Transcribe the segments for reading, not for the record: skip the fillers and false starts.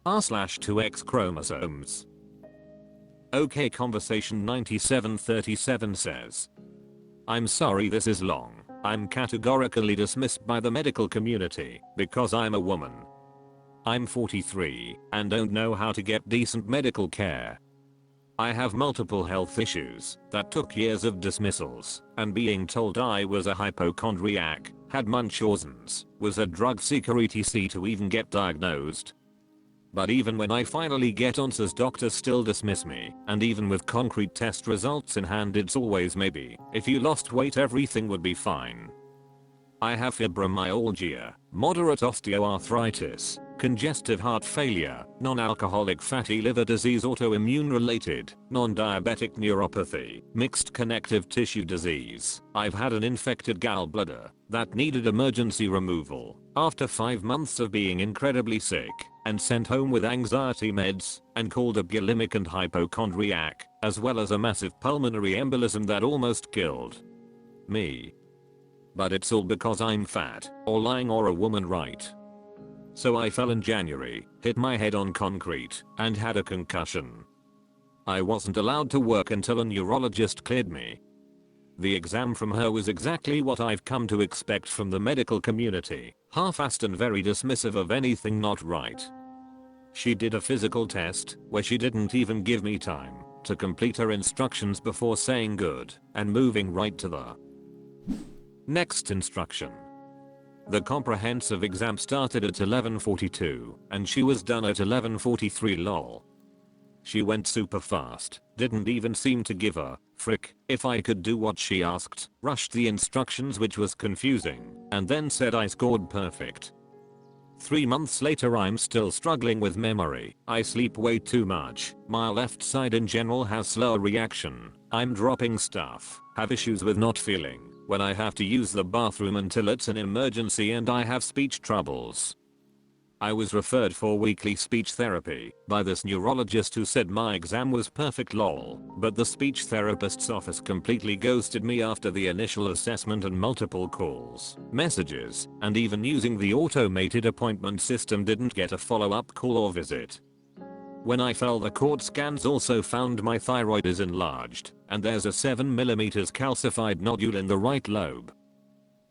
r/2x chromosomes. OK, conversation 9737 says, I'm sorry this is long. I'm categorically dismissed by the medical community because I'm a woman. I'm 43 and don't know how to get decent medical care. I have multiple health issues that took years of dismissals and being told I was a hypochondriac, had Munchausen's, was a drug seeker etc. to even get diagnosed. But even when I finally get answers, doctors still dismiss me, and even with concrete test results in hand it's always maybe. If you lost weight everything would be fine. I have fibromyalgia, moderate osteoarthritis, congestive heart failure, non-alcoholic fatty liver disease, autoimmune related, non-diabetic neuropathy, mixed connective tissue disease. I've had an infected gallbladder that needed emergency removal after 5 months of being incredibly sick and sent home with anxiety meds and called a bulimic and hypochondriac, as well as a massive pulmonary embolism that almost killed me. But it's all because I'm fat or lying or a woman, right? So I fell in January, hit my head on concrete, and had a concussion. I wasn't allowed to work until a neurologist cleared me. The exam from her was exactly what I've come to expect from the medical community, half-assed and very dismissive of anything not right. She did a physical test where she didn't even give me time to complete her instructions before saying good and moving right to the next instruction. The comprehensive exam started at 11:42 and she was done at 11:43 lol. She went super fast, didn't even seem to give a frick if I could do what she asked, rushed the instructions which was confusing, and then said I scored perfect. 3 months later I'm still struggling with memory, I sleep way too much, my left side in general has slower reaction, I'm dropping stuff, have issues with not feeling when I have to use the bathroom until it's an emergency, and I have speech troubles. I was referred for weekly speech therapy by this neurologist who said my exam was perfect lol, but the speech therapist's office completely ghosted me after the initial assessment and multiple calls, messages, and even using the automated appointment system didn't get a follow-up call or visit. When I fell, the cord scans also found my thyroid is enlarged and there's a 7mm calcified nodule in the right lobe.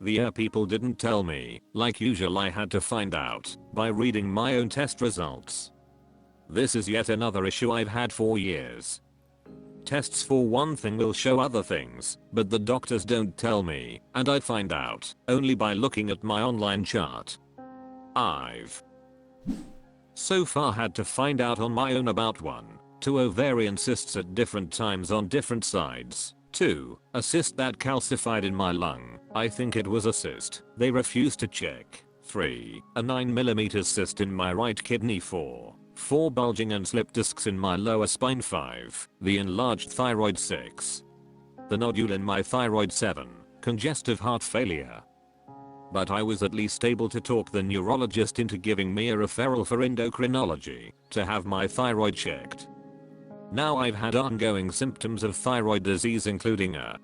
The people didn't tell me, like usual I had to find out by reading my own test results. This is yet another issue I've had for years. Tests for one thing will show other things, but the doctors don't tell me, and I find out only by looking at my online chart. I've so far had to find out on my own about 1, 2 ovarian cysts at different times on different sides, 2, a cyst that calcified in my lung, I think it was a cyst, they refused to check, 3, a 9mm cyst in my right kidney, 4 bulging and slip discs in my lower spine, 5, the enlarged thyroid, 6, the nodule in my thyroid, 7, congestive heart failure. But I was at least able to talk the neurologist into giving me a referral for endocrinology to have my thyroid checked. Now I've had ongoing symptoms of thyroid disease including a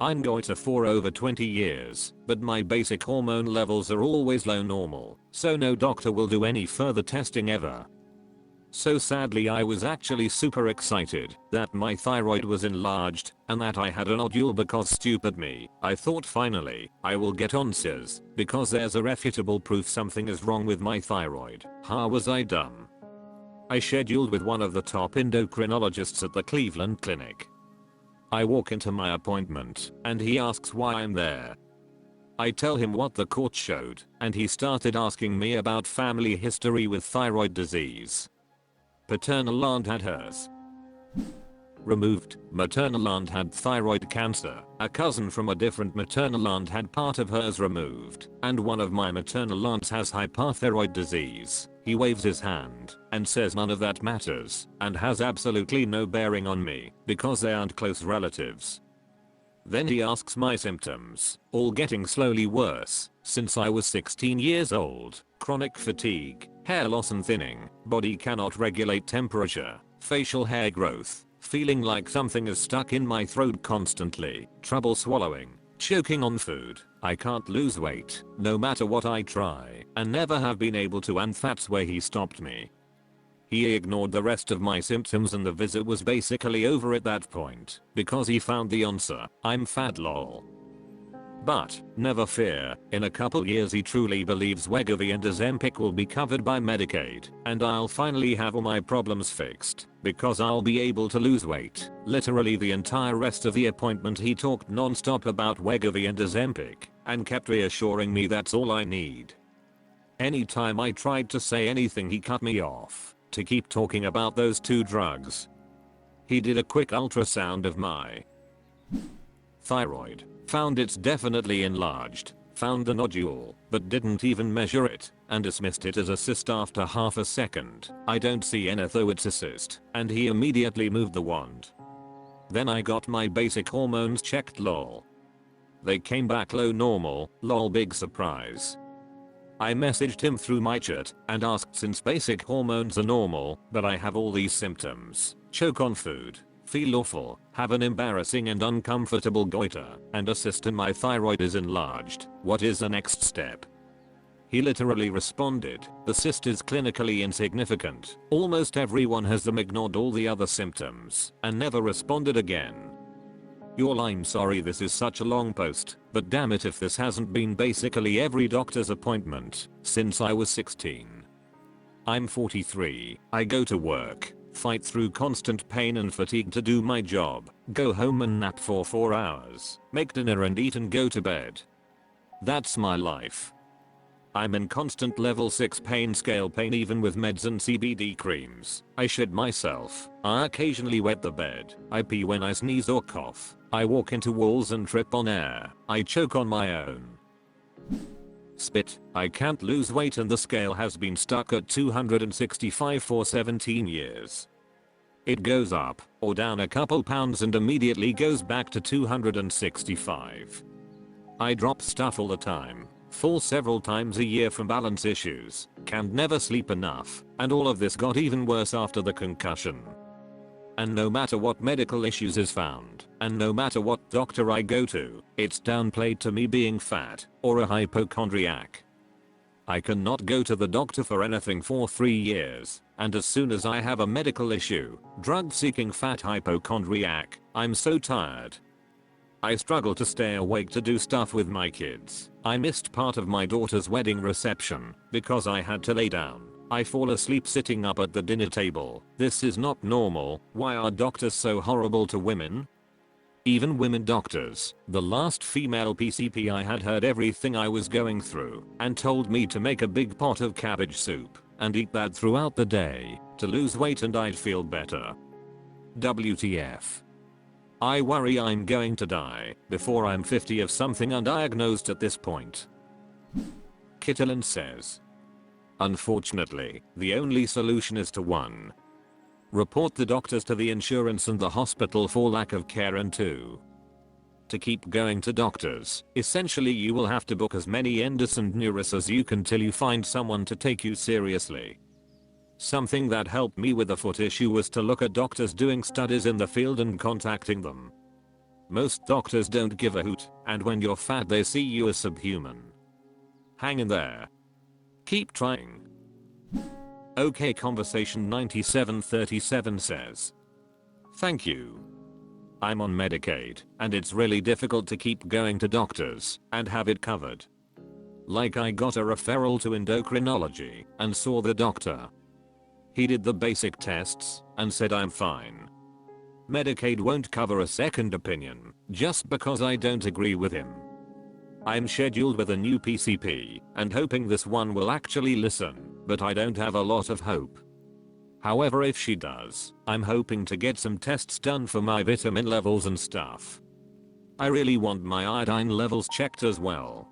I'm going to for over 20 years, but my basic hormone levels are always low normal, so no doctor will do any further testing ever. So sadly I was actually super excited that my thyroid was enlarged and that I had a nodule because stupid me, I thought finally I will get answers because there's irrefutable proof something is wrong with my thyroid. How was I dumb? I scheduled with one of the top endocrinologists at the Cleveland Clinic. I walk into my appointment and he asks why I'm there. I tell him what the court showed and he started asking me about family history with thyroid disease. Paternal aunt had hers removed, maternal aunt had thyroid cancer, a cousin from a different maternal aunt had part of hers removed, and one of my maternal aunts has hyperthyroid disease. He waves his hand and says none of that matters and has absolutely no bearing on me because they aren't close relatives. Then he asks my symptoms, all getting slowly worse since I was 16 years old, chronic fatigue, hair loss and thinning, body cannot regulate temperature, facial hair growth, feeling like something is stuck in my throat constantly, trouble swallowing, choking on food, I can't lose weight, no matter what I try, and never have been able to, and that's where he stopped me. He ignored the rest of my symptoms and the visit was basically over at that point because he found the answer. I'm fat lol. But, never fear, in a couple years he truly believes Wegovy and Ozempic will be covered by Medicaid, and I'll finally have all my problems fixed, because I'll be able to lose weight. Literally the entire rest of the appointment he talked non-stop about Wegovy and Ozempic, and kept reassuring me that's all I need. Anytime I tried to say anything he cut me off, to keep talking about those two drugs. He did a quick ultrasound of my thyroid. Found it's definitely enlarged, found the nodule, but didn't even measure it, and dismissed it as a cyst after half a second. I don't see anything, it's a cyst, and he immediately moved the wand. Then I got my basic hormones checked lol. They came back low normal, lol big surprise. I messaged him through my chat and asked since basic hormones are normal, but I have all these symptoms, choke on food, feel awful, have an embarrassing and uncomfortable goiter, and a cyst in my thyroid is enlarged. What is the next step? He literally responded, the cyst is clinically insignificant. Almost everyone has them, ignored all the other symptoms, and never responded again. Y'all, I'm sorry this is such a long post, but damn it if this hasn't been basically every doctor's appointment since I was 16. I'm 43, I go to work, fight through constant pain and fatigue to do my job, go home and nap for 4 hours, make dinner and eat and go to bed. That's my life. I'm in constant level 6 pain scale pain even with meds and CBD creams. I shit myself. I occasionally wet the bed. I pee when I sneeze or cough. I walk into walls and trip on air. I choke on my own spit. I can't lose weight and the scale has been stuck at 265 for 17 years. It goes up or down a couple pounds and immediately goes back to 265. I drop stuff all the time. Fall several times a year from balance issues, can never sleep enough, and all of this got even worse after the concussion. And no matter what medical issues is found, and no matter what doctor I go to, it's downplayed to me being fat or a hypochondriac. I cannot go to the doctor for anything for 3 years, and as soon as I have a medical issue, drug-seeking fat hypochondriac, I'm so tired. I struggle to stay awake to do stuff with my kids. I missed part of my daughter's wedding reception because I had to lay down. I fall asleep sitting up at the dinner table. This is not normal. Why are doctors so horrible to women? Even women doctors. The last female PCP I had heard everything I was going through and told me to make a big pot of cabbage soup and eat that throughout the day to lose weight and I'd feel better. WTF. I worry I'm going to die before I'm 50 of something undiagnosed at this point. Kittlin says. Unfortunately, the only solution is to 1. Report the doctors to the insurance and the hospital for lack of care, and 2. To keep going to doctors, essentially you will have to book as many endos and neuros as you can till you find someone to take you seriously. Something that helped me with the foot issue was to look at doctors doing studies in the field and contacting them. Most doctors don't give a hoot, and when you're fat they see you as subhuman. Hang in there. Keep trying. OK Conversation 9737 says. Thank you. I'm on Medicaid, and it's really difficult to keep going to doctors and have it covered. Like I got a referral to endocrinology and saw the doctor. He did the basic tests and said I'm fine. Medicaid won't cover a second opinion just because I don't agree with him. I'm scheduled with a new PCP and hoping this one will actually listen, but I don't have a lot of hope. However, if she does, I'm hoping to get some tests done for my vitamin levels and stuff. I really want my iodine levels checked as well.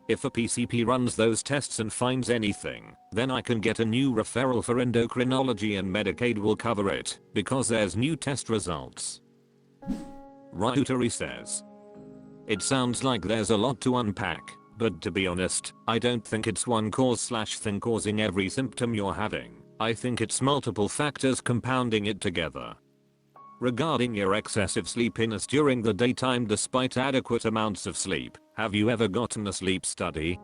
If a PCP runs those tests and finds anything, then I can get a new referral for endocrinology and Medicaid will cover it, because there's new test results. Ryutari says. It sounds like there's a lot to unpack, but to be honest, I don't think it's one cause/thing causing every symptom you're having. I think it's multiple factors compounding it together. Regarding your excessive sleepiness during the daytime despite adequate amounts of sleep, have you ever gotten a sleep study?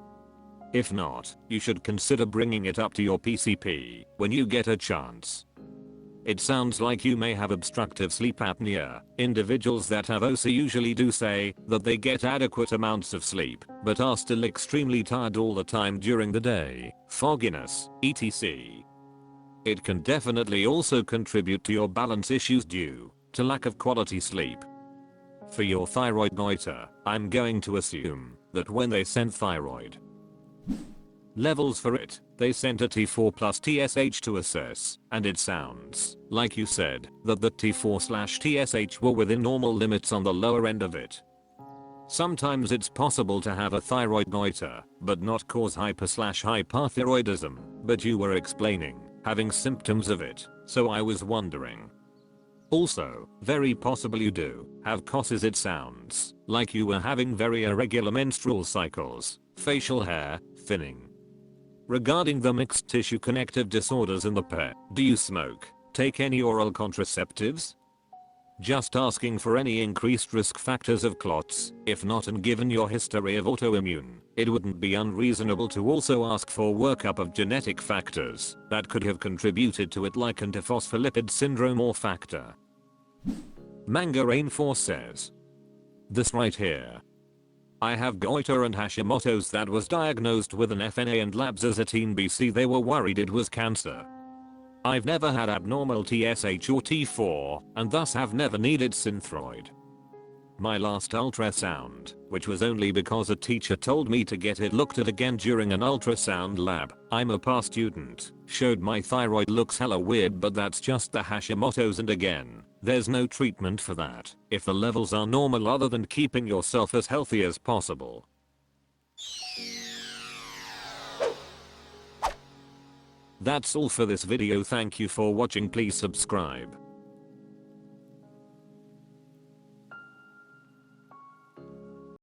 If not, you should consider bringing it up to your PCP when you get a chance. It sounds like you may have obstructive sleep apnea. Individuals that have OSA usually do say that they get adequate amounts of sleep, but are still extremely tired all the time during the day, fogginess, etc. It can definitely also contribute to your balance issues due to lack of quality sleep. For your thyroid goiter, I'm going to assume that when they sent thyroid levels for it, they sent a T4 plus TSH to assess, and it sounds like you said that the T4/TSH were within normal limits on the lower end of it. Sometimes it's possible to have a thyroid goiter, but not cause hyper/hyperthyroidism, but you were explaining having symptoms of it, so I was wondering. Also, very possible you do have COS. It sounds like you were having very irregular menstrual cycles, facial hair thinning. Regarding the mixed tissue connective disorders in the pair, do you smoke, take any oral contraceptives? Just asking for any increased risk factors of clots. If not, and given your history of autoimmune, it wouldn't be unreasonable to also ask for workup of genetic factors that could have contributed to it, like antiphospholipid syndrome or factor. Manga Rainforce says, this right here. I have goiter and Hashimoto's that was diagnosed with an FNA and labs as a teen BC. They were worried it was cancer. I've never had abnormal TSH or T4 and thus have never needed synthroid. My last ultrasound, which was only because a teacher told me to get it looked at again during an ultrasound lab, I'm a past student, showed my thyroid looks hella weird, but that's just the Hashimoto's, and again, there's no treatment for that if the levels are normal other than keeping yourself as healthy as possible. That's all for this video. Thank you for watching. Please subscribe.